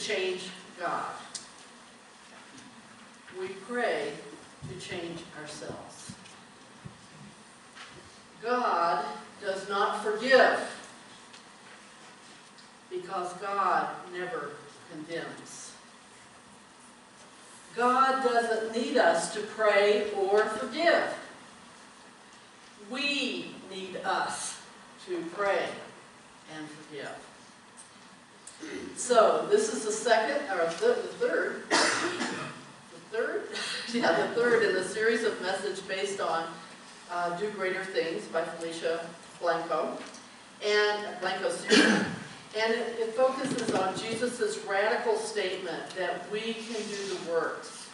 change God. We pray to change ourselves. God does not forgive because God never condemns. God doesn't need us to pray or forgive. We need us to pray and forgive. So this is the second, or the third in the series of messages based on Do Greater Things by Felicia Blanco series. And it focuses on Jesus' radical statement that we can do the works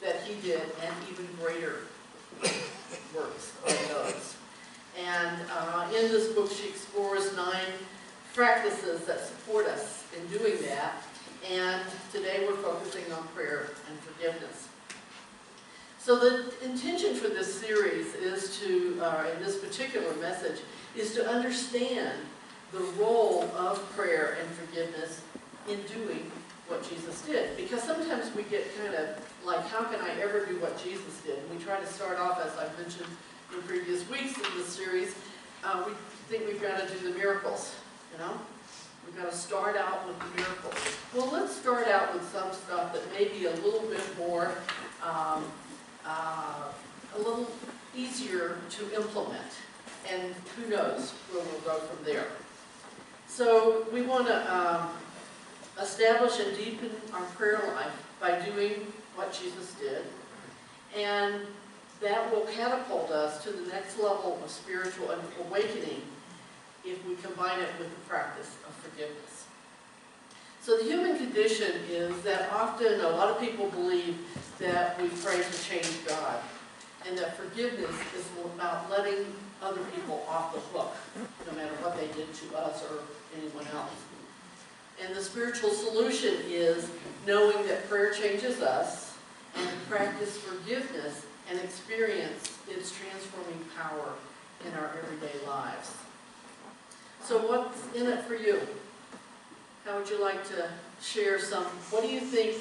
that he did and even greater works than those. And in this book she explores 9 practices that support us in doing that. And today we're focusing on prayer and forgiveness. So the intention for this series is to, in this particular message, is to understand the role of prayer and forgiveness in doing what Jesus did. Because sometimes we get kind of like, how can I ever do what Jesus did? And we try to start off, as I mentioned in previous weeks in this series, we think we've got to do the miracles, you know? We've got to start out with the miracles. Well, let's start out with some stuff that may be a little bit more, a little easier to implement. And who knows where we'll go from there. So we want to establish and deepen our prayer life by doing what Jesus did. And that will catapult us to the next level of spiritual awakening if we combine it with the practice of forgiveness. So the human condition is that often a lot of people believe that we pray to change God, and that forgiveness is about letting other people off the hook, no matter what they did to us or anyone else. And the spiritual solution is knowing that prayer changes us, and to practice forgiveness and experience its transforming power in our everyday lives. So what's in it for you? How would you like to share some? What do you think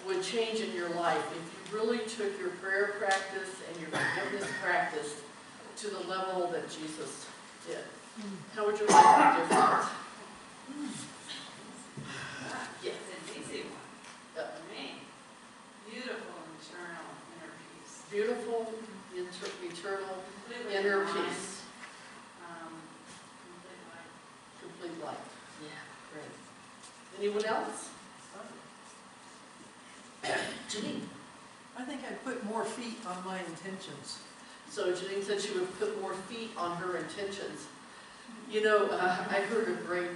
would change in your life if you really took your prayer practice and your forgiveness practice to the level that Jesus did? How would your life be different? Yes. It's an easy one. For me. Beautiful internal inner peace. Beautiful, eternal inner peace. Complete life. Yeah, great. Anyone else? Janine? I think I'd put more feet on my intentions. So Janine said she would put more feet on her intentions. You know, I heard a great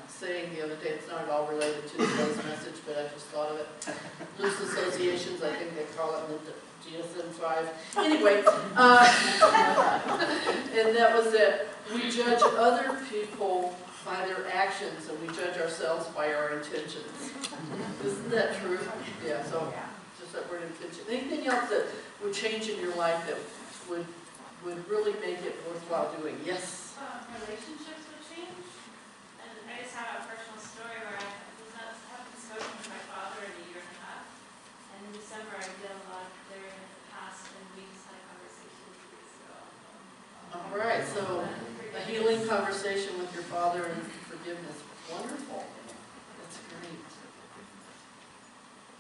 saying the other day. It's not at all related to today's message, but I just thought of it. Loose associations, I think they call it in the DSM-5. Anyway, and that was that we judge other people by their actions, and we judge ourselves by our intentions. Isn't that true? Yeah, so just that word intention. Anything else that would change in your life that would really make it worthwhile doing? Yes? Relationships would change. And I just have a personal story where I haven't spoken to my father in a year and a half. And in December I did a lot during the past, and we just had a conversation 2 weeks ago. All right, so a healing conversation with your father and forgiveness. Wonderful. That's great.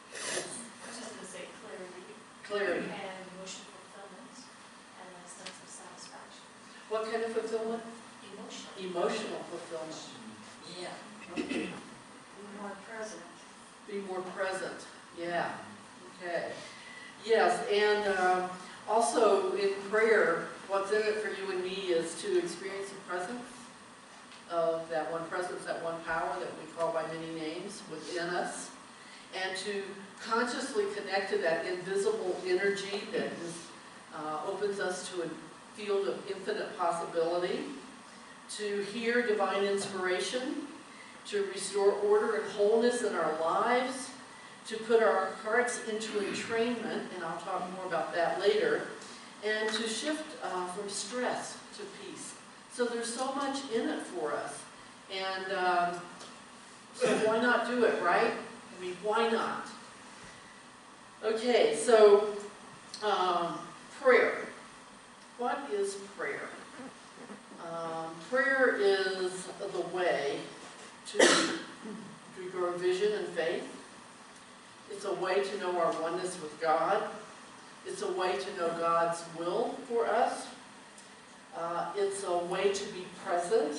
I was just going to say clarity. Clarity. And emotional fulfillment. And a sense of satisfaction. What kind of fulfillment? Emotional. Emotional fulfillment. Yeah. Okay. Be more present. Be more present. Yeah. Okay. Yes, and also in prayer, what's in it for you and me is to experience the presence of that one presence, that one power that we call by many names within us, and to consciously connect to that invisible energy that opens us to a field of infinite possibility, to hear divine inspiration, to restore order and wholeness in our lives, to put our hearts into entrainment, and I'll talk more about that later, and to shift from stress to peace. So there's so much in it for us, and so why not do it, right? mean, why not? Okay, so prayer. What is prayer? Prayer is the way to grow vision and faith. It's a way to know our oneness with God. It's a way to know God's will for us. It's a way to be present.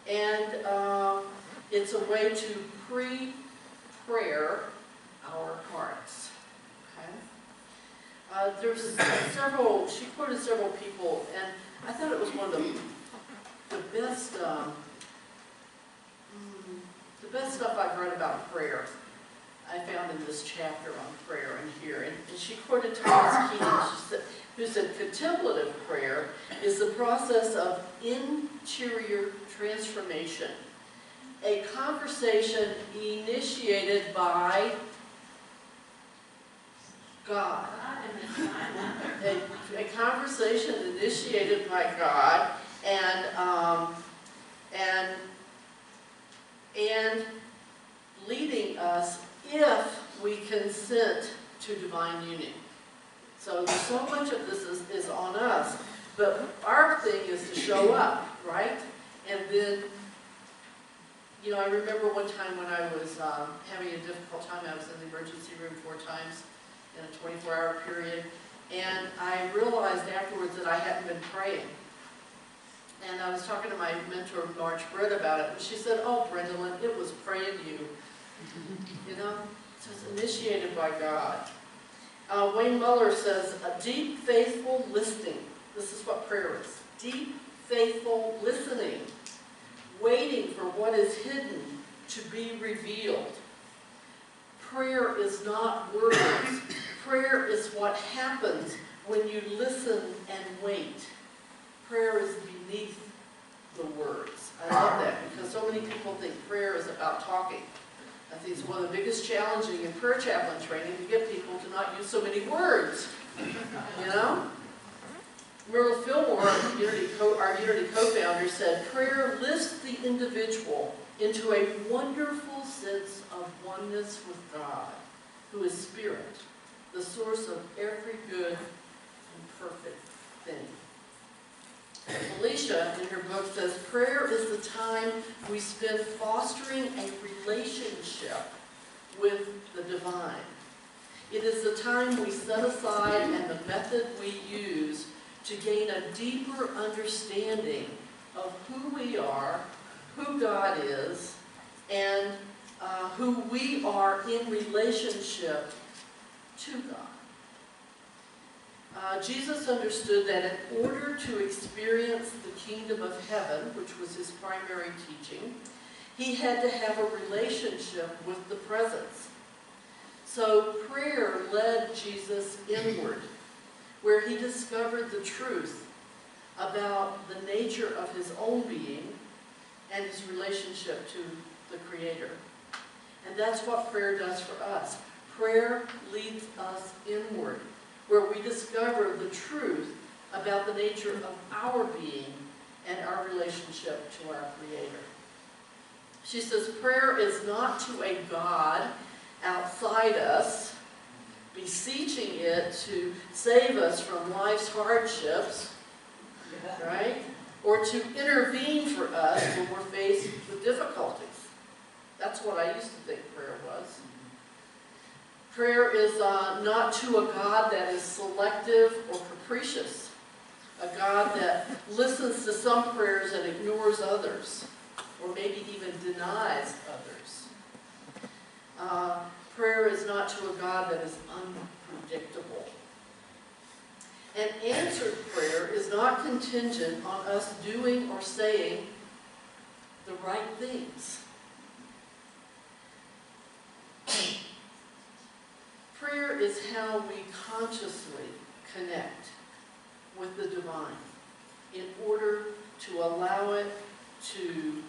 And it's a way to pre-prayer our hearts. Okay? There's several, she quoted several people, and I thought it was one of the best stuff I've read about prayer. I found in this chapter on prayer in here. And she quoted Thomas Keating, who said, contemplative prayer is the process of interior transformation, a conversation initiated by God. A conversation initiated by God and leading us if we consent to divine union. So so much of this is on us, but our thing is to show up, right? And then, you know, I remember one time when I was having a difficult time, I was in the emergency room 4 times in a 24-hour period, and I realized afterwards that I hadn't been praying. And I was talking to my mentor, Marge Britt, about it, and she said, oh, Brendolyn, it was praying you. You know? So it's initiated by God. Wayne Muller says, a deep, faithful listening. This is what prayer is. Deep, faithful listening. Waiting for what is hidden to be revealed. Prayer is not words. Prayer is what happens when you listen and wait. Prayer is beneath the words. I love that because so many people think prayer is about talking. I think it's one of the biggest challenges in prayer chaplain training to get people to not use so many words. You know? Merle Fillmore, our Unity co-founder, said, prayer lifts the individual into a wonderful sense of oneness with God, who is spirit, the source of every good and perfect thing. Alicia, in her book, says, prayer is the time we spend fostering a relationship with the divine. It is the time we set aside and the method we use to gain a deeper understanding of who we are, who God is, and who we are in relationship to God. Jesus understood that in order to experience the kingdom of heaven, which was his primary teaching, he had to have a relationship with the presence. So prayer led Jesus inward, where he discovered the truth about the nature of his own being and his relationship to the Creator. And that's what prayer does for us. Prayer leads us inward, where we discover the truth about the nature of our being and our relationship to our Creator. She says, prayer is not to a God outside us, beseeching it to save us from life's hardships, right? Or to intervene for us when we're faced with difficulties. That's what I used to think prayer was. Prayer is not to a God that is selective or capricious, a God that listens to some prayers and ignores others, or maybe even denies others. Prayer is not to a God that is unpredictable. And answered prayer is not contingent on us doing or saying the right things. Prayer is how we consciously connect with the divine in order to allow it to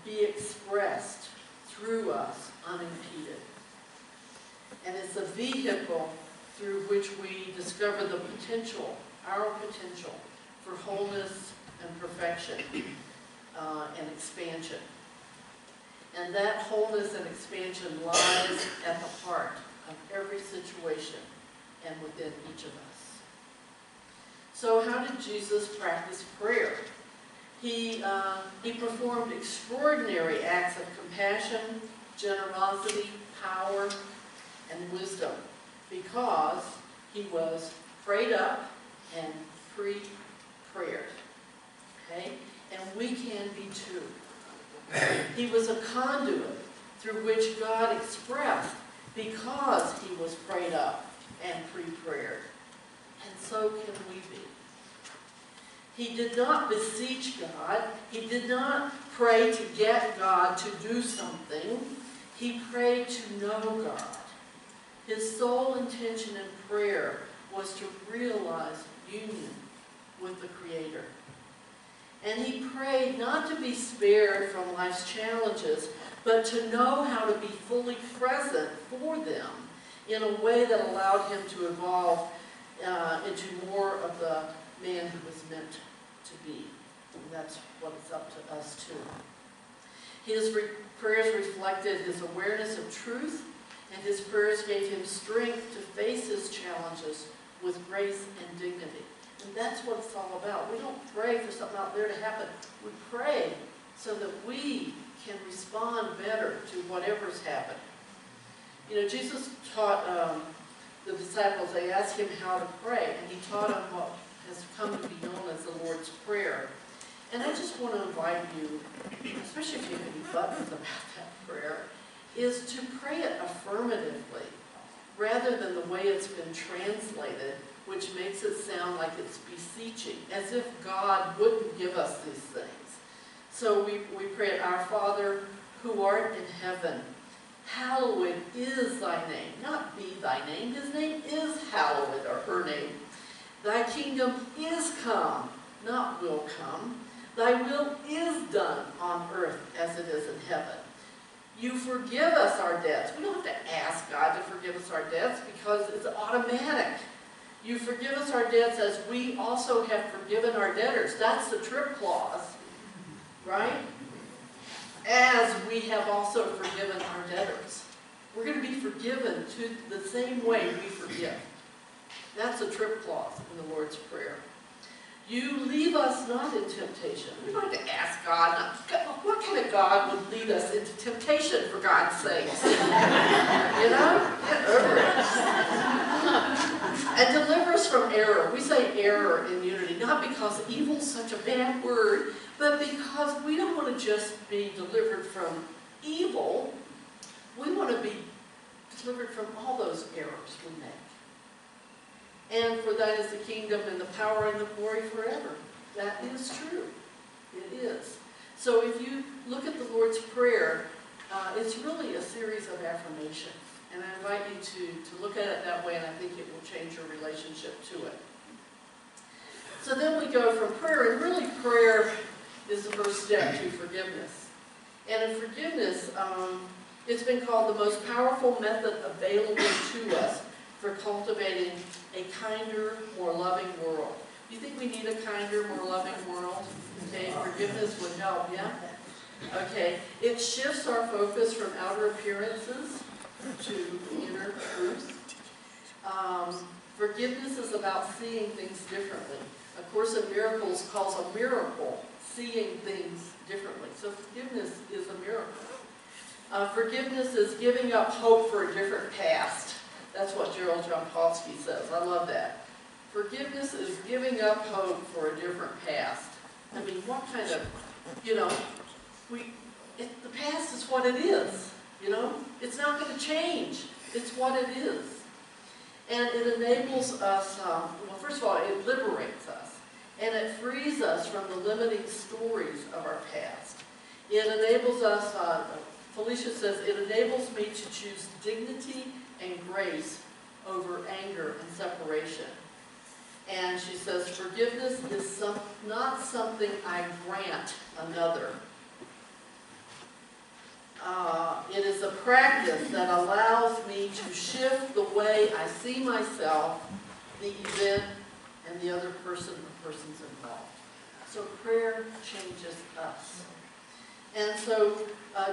be expressed through us unimpeded. And it's a vehicle through which we discover the potential, our potential, for wholeness and perfection and expansion. And that wholeness and expansion lies at the heart of every situation and within each of us. So how did Jesus practice prayer? He performed extraordinary acts of compassion, generosity, power, and wisdom because he was prayed up and pre-prayered. Okay? And we can be too. He was a conduit through which God expressed because he was prayed up and pre-prayered. And so can we be. He did not beseech God. He did not pray to get God to do something. He prayed to know God. His sole intention in prayer was to realize union with the Creator. And he prayed not to be spared from life's challenges, but to know how to be fully present for them in a way that allowed him to evolve into more of the man who was meant to be. And that's what it's up to us too. His prayers reflected his awareness of truth, and his prayers gave him strength to face his challenges with grace and dignity. And that's what it's all about. We don't pray for something out there to happen. We pray so that we can respond better to whatever's happened. You know, Jesus taught the disciples, they asked him how to pray, and he taught them what has come to be known as the Lord's Prayer. And I just want to invite you, especially if you have any buttons about that prayer, is to pray it affirmatively rather than the way it's been translated, which makes it sound like it's beseeching, as if God wouldn't give us these things. So we pray it, Our Father, who art in heaven, hallowed is thy name. Not be thy name. His name is hallowed, or her name. Thy kingdom is come, not will come. Thy will is done on earth as it is in heaven. You forgive us our debts. We don't have to ask God to forgive us our debts because it's automatic. You forgive us our debts as we also have forgiven our debtors. That's the trip clause, right? As we have also forgiven our debtors. We're going to be forgiven to the same way we forgive. That's a trip clause in the Lord's Prayer. You leave us not in temptation. We don't have to ask God, what kind of God would lead us into temptation, for God's sake? You know? Get over it. And deliver us from error. We say error in Unity, not because evil's such a bad word, but because we don't want to just be delivered from evil. We want to be delivered from all those errors we make. And for that is the kingdom and the power and the glory forever. That is true. It is. So if you look at the Lord's Prayer, it's really a series of affirmations. And I invite you to look at it that way, and I think it will change your relationship to it. So then we go from prayer, and really prayer is the first step to forgiveness. And in forgiveness, it's been called the most powerful method available to us for cultivating a kinder, more loving world. Do you think we need a kinder, more loving world? Okay, forgiveness would help, yeah? Okay, it shifts our focus from outer appearances to inner truth. Forgiveness is about seeing things differently. A Course in Miracles calls a miracle seeing things differently. So forgiveness is a miracle. Forgiveness is giving up hope for a different past. That's what Gerald Jampolsky says. I love that. Forgiveness is giving up hope for a different past. I mean, what kind of, you know, the past is what it is, you know? It's not going to change. It's what it is. And it enables us, well, first of all, it liberates us. And it frees us from the limiting stories of our past. It enables us, Felicia says, it enables me to choose dignity and grace over anger and separation. And she says, forgiveness is not something I grant another. It is a practice that allows me to shift the way I see myself, the event, and the other person or persons involved. So prayer changes us. And so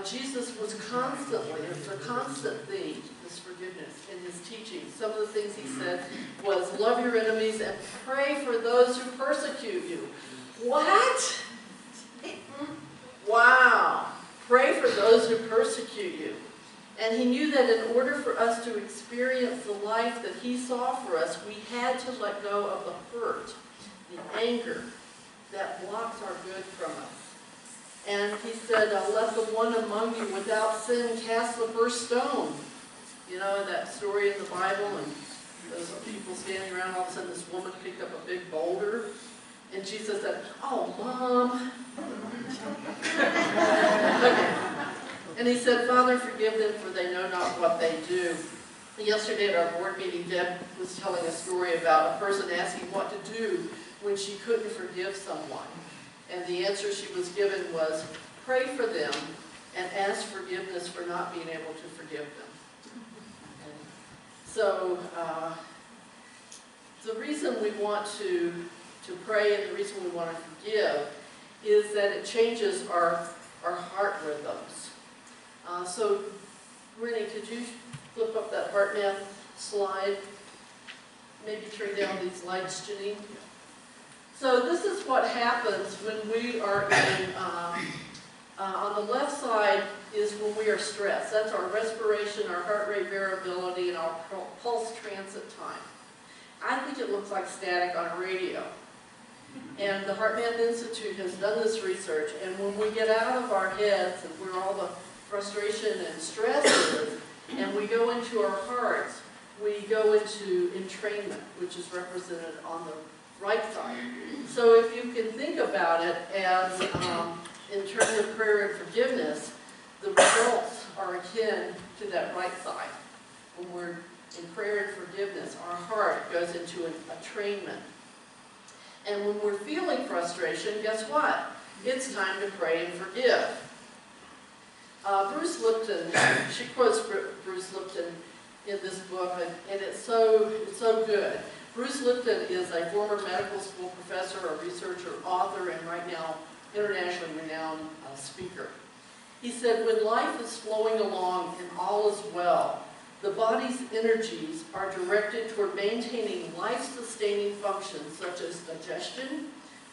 Jesus was constantly, it was a constant theme, this forgiveness in his teaching. Some of the things he said was, love your enemies and pray for those who persecute you. What? Wow. Pray for those who persecute you. And he knew that in order for us to experience the life that he saw for us, we had to let go of the hurt, the anger that blocks our good from us. And he said, let the one among you without sin cast the first stone. You know, that story in the Bible, and those people standing around, all of a sudden this woman picked up a big boulder, and Jesus said, oh, Mom. Okay. And he said, Father, forgive them, for they know not what they do. Yesterday at our board meeting, Deb was telling a story about a person asking what to do when she couldn't forgive someone. And the answer she was given was, pray for them and ask forgiveness for not being able to forgive them. And so the reason we want to pray and the reason we want to forgive is that it changes our heart rhythms. So, Rennie, could you flip up that heart math slide? Maybe turn down these lights, Janine. So this is what happens when we are in, on the left side is when we are stressed. That's our respiration, our heart rate variability, and our pulse transit time. I think it looks like static on a radio. And the HeartMath Institute has done this research, and when we get out of our heads and where all the frustration and stress is, and we go into our hearts, we go into entrainment, which is represented on the right side. So if you can think about it as in terms of prayer and forgiveness, the results are akin to that right side. When we're in prayer and forgiveness, our heart goes into a trainment. And when we're feeling frustration, guess what? It's time to pray and forgive. Bruce Lipton, she quotes Bruce Lipton in this book, and it's so good. Bruce Lipton is a former medical school professor, a researcher, author, and right now internationally renowned speaker. He said, when life is flowing along and all is well, the body's energies are directed toward maintaining life-sustaining functions such as digestion,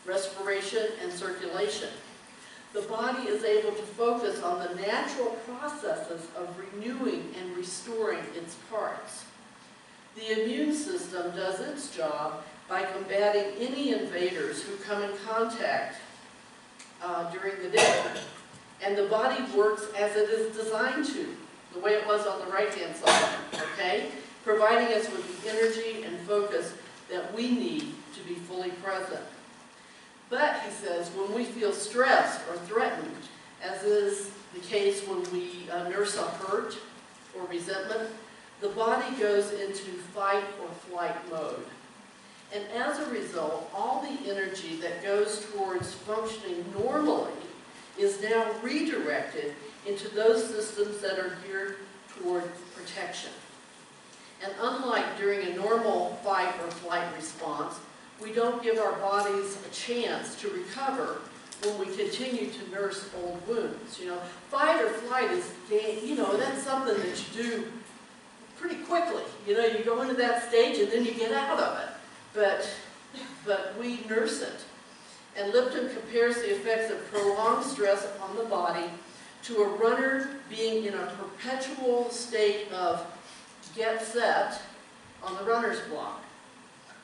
respiration, and circulation. The body is able to focus on the natural processes of renewing and restoring its parts. The immune system does its job by combating any invaders who come in contact during the day. And the body works as it is designed to, the way it was on the right-hand side, okay? Providing us with the energy and focus that we need to be fully present. But, he says, when we feel stressed or threatened, as is the case when we nurse a hurt or resentment, the body goes into fight or flight mode. And as a result, all the energy that goes towards functioning normally is now redirected into those systems that are geared toward protection. And unlike during a normal fight or flight response, we don't give our bodies a chance to recover when we continue to nurse old wounds. You know, fight or flight is, you know, that's something that you do pretty quickly. You know, you go into that stage and then you get out of it. But we nurse it. And Lipton compares the effects of prolonged stress upon the body to a runner being in a perpetual state of get set on the runner's block.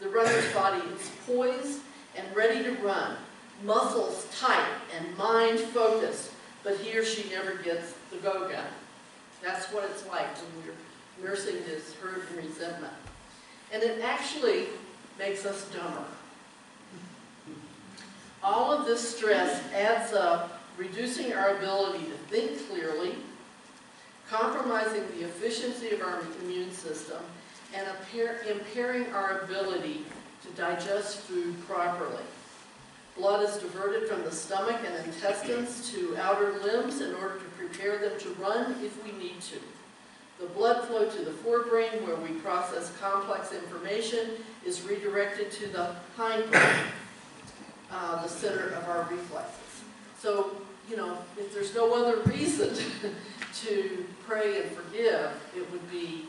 The runner's body is poised and ready to run, muscles tight and mind focused, but he or she never gets the go gun. That's what it's like when we're nursing this hurt and resentment. And it actually makes us dumber. All of this stress adds up, reducing our ability to think clearly, compromising the efficiency of our immune system, and impairing our ability to digest food properly. Blood is diverted from the stomach and intestines to outer limbs in order to prepare them to run if we need to. The blood flow to the forebrain, where we process complex information, is redirected to the hindbrain, the center of our reflexes. So you know, if there's no other reason to pray and forgive, it would be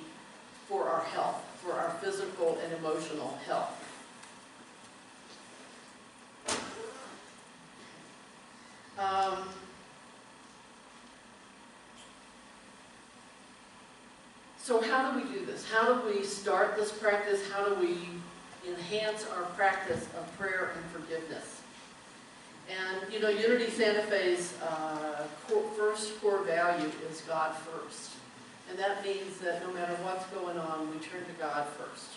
for our health, for our physical and emotional health. So how do we do this? How do we start this practice? How do we enhance our practice of prayer and forgiveness? And, you know, Unity Santa Fe's first core value is God first. And that means that no matter what's going on, we turn to God first.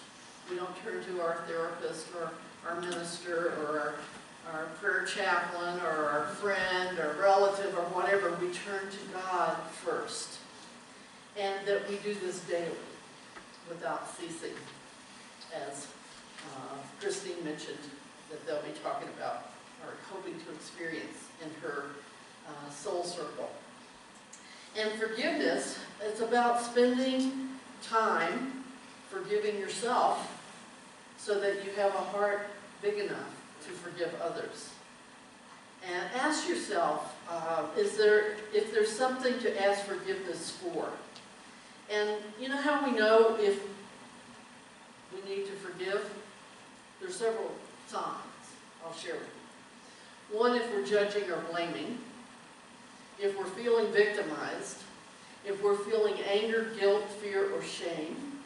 We don't turn to our therapist or our minister or our prayer chaplain or our friend or relative or whatever. We turn to God first. And that we do this daily without ceasing, as Christine mentioned that they'll be talking about or hoping to experience in her soul circle. And forgiveness, it's about spending time forgiving yourself so that you have a heart big enough to forgive others. And ask yourself, if there's something to ask forgiveness for. And you know how we know if we need to forgive? There's several signs I'll share with you. One, if we're judging or blaming. If we're feeling victimized. If we're feeling anger, guilt, fear, or shame.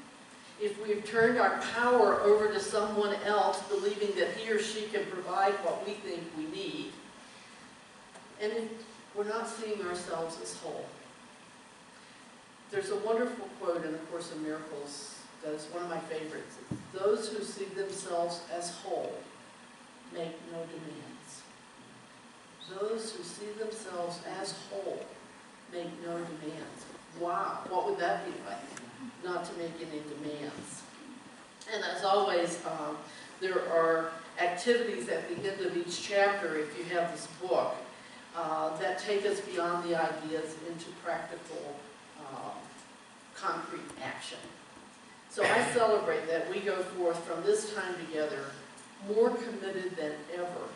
If we've turned our power over to someone else, believing that he or she can provide what we think we need. And if we're not seeing ourselves as whole. There's a wonderful quote in A Course in Miracles that's one of my favorites. Those who see themselves as whole make no demands. Those who see themselves as whole make no demands. Wow, what would that be like? Not to make any demands. And as always, there are activities at the end of each chapter, if you have this book, that take us beyond the ideas into practical concrete action. So I celebrate that we go forth from this time together more committed than ever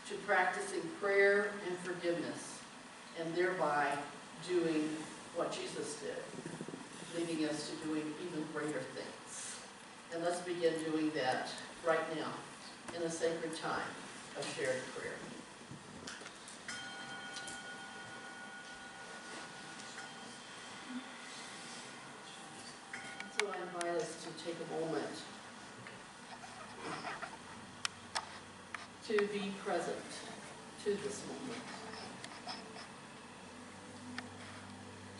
to practicing prayer and forgiveness, and thereby doing what Jesus did, leading us to doing even greater things. And let's begin doing that right now in a sacred time of shared prayer. So I invite us to take a moment to be present to this moment,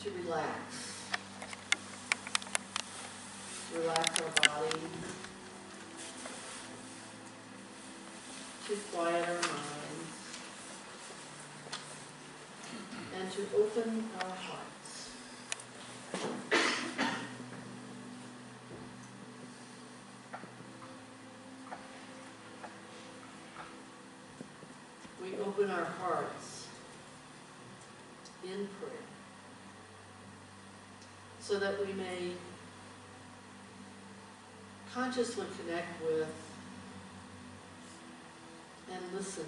to relax our body, to quiet our minds, and to open our hearts. We open our hearts in prayer so that we may consciously connect with and listen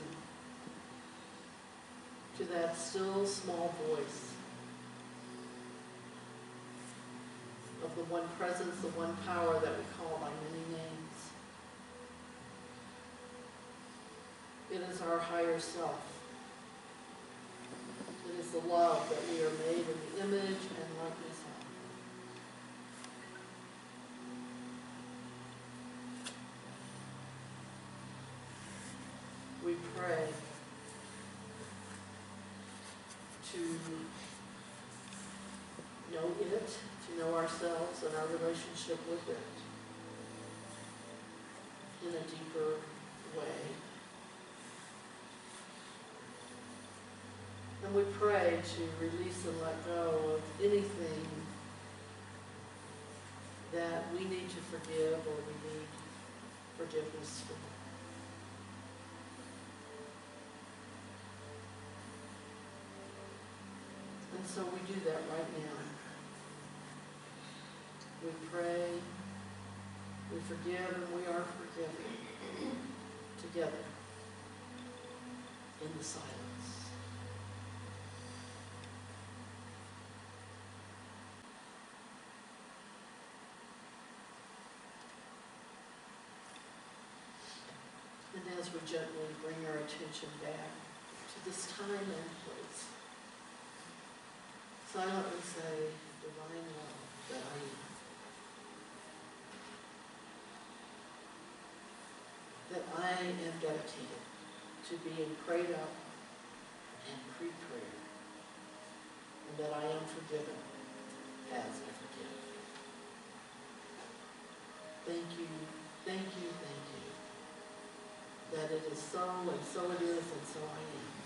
to that still small voice of the one presence, the one power that we call by many names. It is our higher self. It is the love that we are made in the image and likeness of. We pray to know it, to know ourselves and our relationship with it in a deeper way. And we pray to release and let go of anything that we need to forgive or we need forgiveness for. And so we do that right now. We pray, we forgive, and we are forgiven together in the silence. as we gently bring our attention back to this time and place. Silently say, divine love that I am. That I am dedicated to being prayed up and pre-prayer, and that I am forgiven as I forgive. Thank you, thank you, thank you. That it is so, and so it is, and so I am.